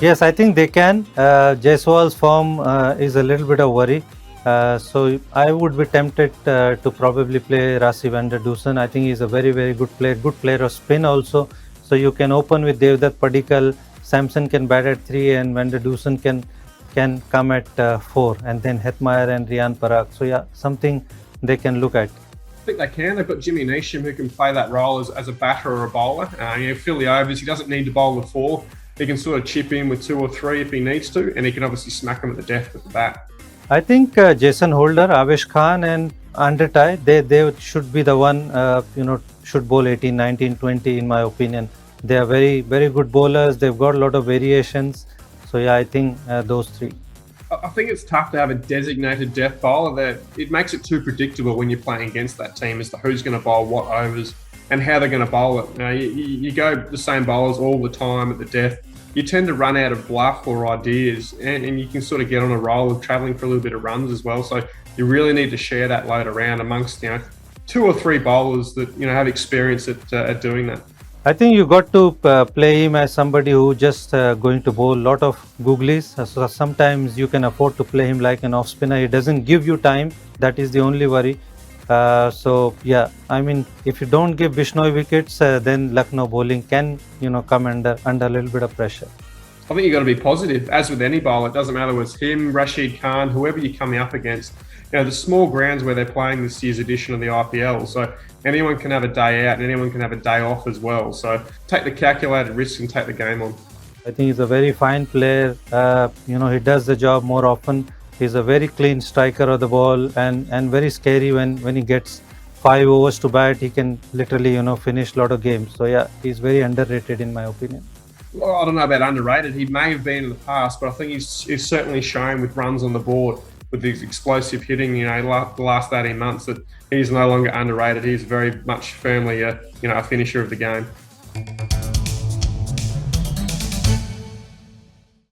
Yes, I think they can. Jaiswal's form is a little bit of worry. So I would be tempted to probably play Rasi van der Dusen. I think he's a very, very good player of spin also. So you can open with Devdutt Padikkal, Samson can bat at 3 and van der Dusen can come at 4 and then Hetmeyer and Rian Parag. So yeah, something they can look at. I think they can. They've got Jimmy Neesham who can play that role as a batter or a bowler. Fill the overs. He doesn't need to bowl the 4. He can sort of chip in with 2 or 3 if he needs to, and he can obviously smack them at the death with the bat. I think Jason Holder, Avesh Khan, and Andertai, they should be the one, should bowl 18, 19, 20, in my opinion. They are very, very good bowlers. They've got a lot of variations. So, yeah, I think those 3. I think it's tough to have a designated death bowler. That it makes it too predictable when you're playing against that team as to who's going to bowl what overs and how they're going to bowl it. You go the same bowlers all the time at the death. You tend to run out of bluff or ideas, and you can sort of get on a roll of travelling for a little bit of runs as well. So you really need to share that load around amongst 2 or 3 bowlers that have experience at doing that. I think you got to play him as somebody who just going to bowl a lot of googlies. So sometimes you can afford to play him like an off spinner. He doesn't give you time. That is the only worry. So yeah, I mean, if you don't give Bishnoi wickets, then Lucknow bowling can come under a little bit of pressure. I think you've got to be positive. As with any bowler, it doesn't matter whether it's him, Rashid Khan, whoever you're coming up against. The small grounds where they're playing this year's edition of the IPL. So anyone can have a day out and anyone can have a day off as well. So take the calculated risk and take the game on. I think he's a very fine player. He does the job more often. He's a very clean striker of the ball and very scary when he gets 5 overs to bat. He can literally, finish a lot of games. So yeah, he's very underrated in my opinion. Well, I don't know about underrated. He may have been in the past, but I think he's certainly shown with runs on the board, with his explosive hitting, the last 18 months, that he's no longer underrated. He's very much firmly a finisher of the game.